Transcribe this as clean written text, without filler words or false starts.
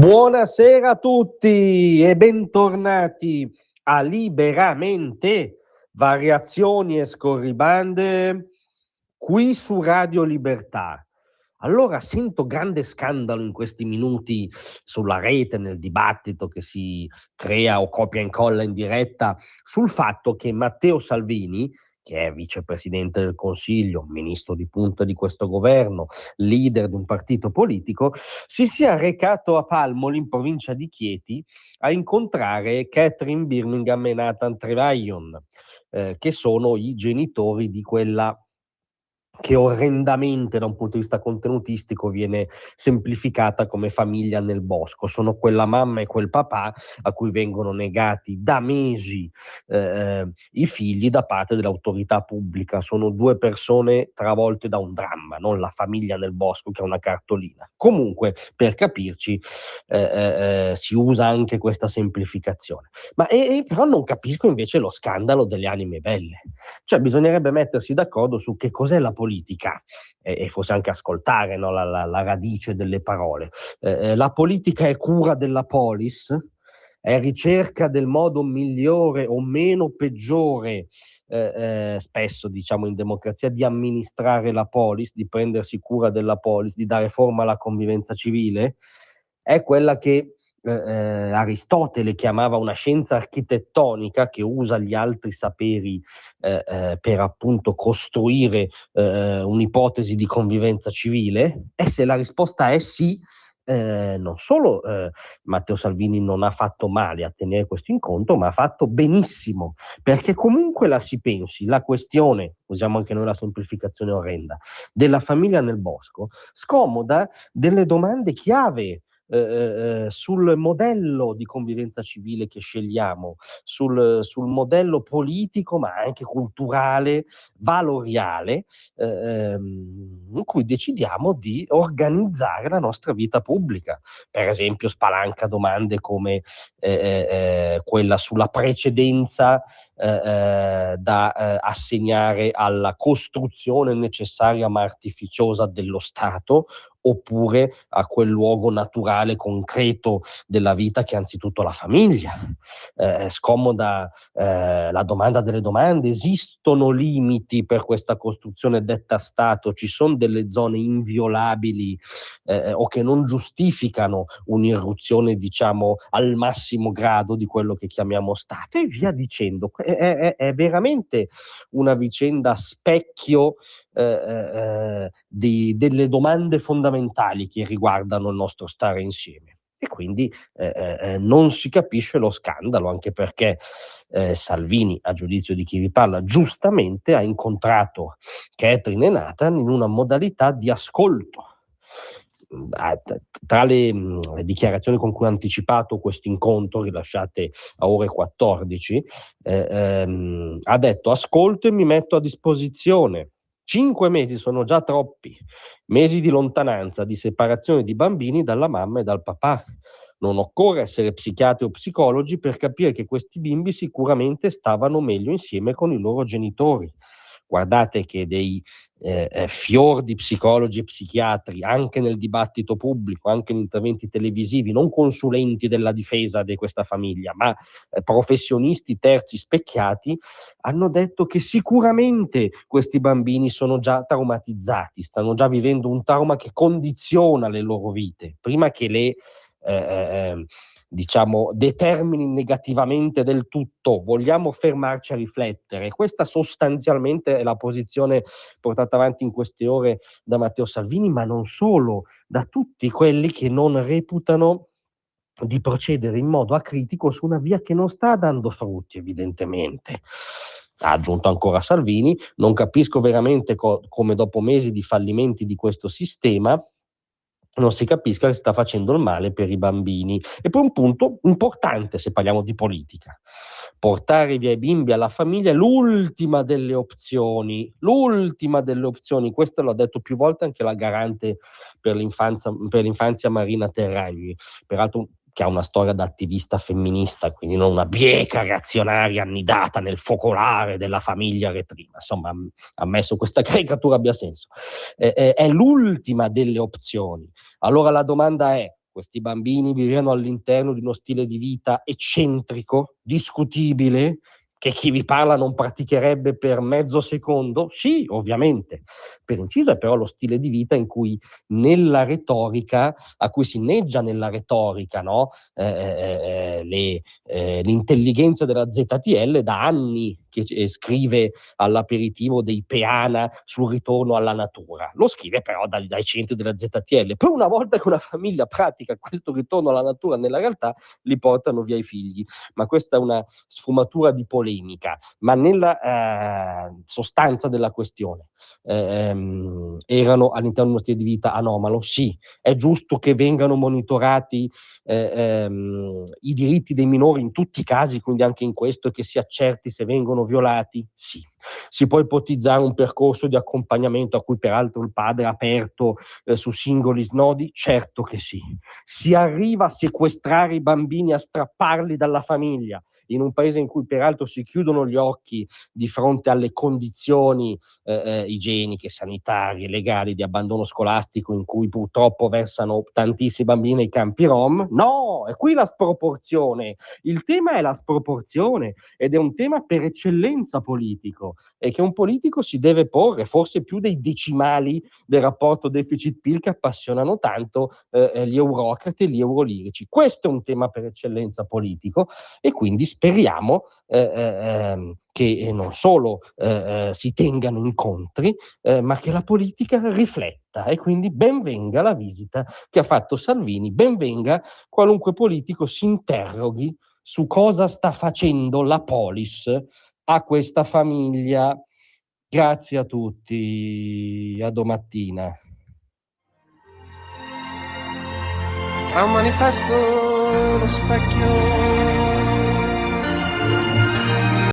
Buonasera a tutti e bentornati a Liberamente, variazioni e scorribande qui su Radio Libertà. Allora, sento grande scandalo in questi minuti sulla rete, nel dibattito che si crea o copia e incolla in diretta sul fatto che Matteo Salvini, che è vicepresidente del Consiglio, ministro di punta di questo governo, leader di un partito politico, si sia recato a Palmoli, in provincia di Chieti, a incontrare Catherine Birmingham e Nathan Trevaillon, che sono i genitori di quella che orrendamente da un punto di vista contenutistico viene semplificata come famiglia nel bosco. Sono quella mamma e quel papà a cui vengono negati da mesi i figli da parte dell'autorità pubblica. Sono due persone travolte da un dramma, non la famiglia nel bosco che è una cartolina. Comunque, per capirci, si usa anche questa semplificazione. Però non capisco invece lo scandalo delle anime belle. Cioè bisognerebbe mettersi d'accordo su che cos'è la politica e forse anche ascoltare, no, la radice delle parole. La politica è cura della polis, è ricerca del modo migliore o meno peggiore, spesso diciamo in democrazia, di amministrare la polis, di prendersi cura della polis, di dare forma alla convivenza civile. È quella che Aristotele chiamava una scienza architettonica che usa gli altri saperi per appunto costruire un'ipotesi di convivenza civile? E se la risposta è sì, non solo Matteo Salvini non ha fatto male a tenere questo incontro, ma ha fatto benissimo, perché comunque la si pensi, la questione, usiamo anche noi la semplificazione orrenda, della famiglia nel bosco, scomoda delle domande chiave sul modello di convivenza civile che scegliamo, sul modello politico, ma anche culturale, valoriale, in cui decidiamo di organizzare la nostra vita pubblica. Per esempio, spalanca domande come quella sulla precedenza da assegnare alla costruzione necessaria ma artificiosa dello Stato, oppure a quel luogo naturale, concreto della vita che è anzitutto la famiglia. Scomoda la domanda delle domande: esistono limiti per questa costruzione detta Stato? Ci sono delle zone inviolabili o che non giustificano un'irruzione, diciamo, al massimo grado di quello che chiamiamo Stato, e via dicendo. È veramente una vicenda specchio delle domande fondamentali che riguardano il nostro stare insieme. E quindi non si capisce lo scandalo, anche perché Salvini, a giudizio di chi vi parla, giustamente ha incontrato Catherine e Nathan in una modalità di ascolto. Tra le dichiarazioni con cui ha anticipato questo incontro, rilasciate a ore 14, ha detto: ascolto e mi metto a disposizione. 5 mesi sono già troppi, mesi di lontananza, di separazione di bambini dalla mamma e dal papà. Non occorre essere psichiatri o psicologi per capire che questi bimbi sicuramente stavano meglio insieme con i loro genitori. Guardate che dei fior di psicologi e psichiatri, anche nel dibattito pubblico, anche in interventi televisivi, non consulenti della difesa di questa famiglia, ma professionisti terzi specchiati, hanno detto che sicuramente questi bambini sono già traumatizzati, stanno già vivendo un trauma che condiziona le loro vite, prima che le diciamo determini negativamente del tutto. Vogliamo fermarci a riflettere. Questa sostanzialmente è la posizione portata avanti in queste ore da Matteo Salvini, ma non solo, da tutti quelli che non reputano di procedere in modo acritico su una via che non sta dando frutti, evidentemente. Ha aggiunto ancora Salvini: non capisco veramente come dopo mesi di fallimenti di questo sistema non si capisca che si sta facendo il male per i bambini. E poi un punto importante, se parliamo di politica: portare via i bimbi alla famiglia è l'ultima delle opzioni, questo l'ha detto più volte anche la garante per l'infanzia Marina Terragni, peraltro che ha una storia da attivista femminista, quindi non una bieca reazionaria annidata nel focolare della famiglia reprima. Insomma, ammesso questa caricatura abbia senso. È l'ultima delle opzioni. Allora la domanda è: questi bambini vivevano all'interno di uno stile di vita eccentrico, discutibile, che chi vi parla non praticherebbe per mezzo secondo? Sì, ovviamente. Per inciso è però lo stile di vita in cui nella retorica, a cui si inneggia nella retorica, no? L'intelligenza della ZTL da anni che scrive all'aperitivo dei Peana sul ritorno alla natura. Lo scrive però dai centri della ZTL. Poi una volta che una famiglia pratica questo ritorno alla natura nella realtà, li portano via i figli. Ma questa è una sfumatura di polemica. Ma nella sostanza della questione, erano all'interno di uno stile di vita anomalo? Sì. È giusto che vengano monitorati i diritti dei minori in tutti i casi, quindi anche in questo, e che si accerti se vengono violati? Sì. Si può ipotizzare un percorso di accompagnamento a cui peraltro il padre ha aperto su singoli snodi? Certo che sì. Si arriva a sequestrare i bambini, a strapparli dalla famiglia, in un paese in cui peraltro si chiudono gli occhi di fronte alle condizioni igieniche, sanitarie, legali di abbandono scolastico in cui purtroppo versano tantissimi bambini nei campi rom? No, è qui la sproporzione. Il tema è la sproporzione ed è un tema per eccellenza politico e che un politico si deve porre, forse più dei decimali del rapporto deficit-PIL che appassionano tanto gli eurocrati e gli eurolirici. Questo è un tema per eccellenza politico e quindi speriamo che non solo si tengano incontri, ma che la politica rifletta, e quindi ben venga la visita che ha fatto Salvini, ben venga qualunque politico si interroghi su cosa sta facendo la polis a questa famiglia. Grazie a tutti, a domattina. Tra un manifesto e lo specchio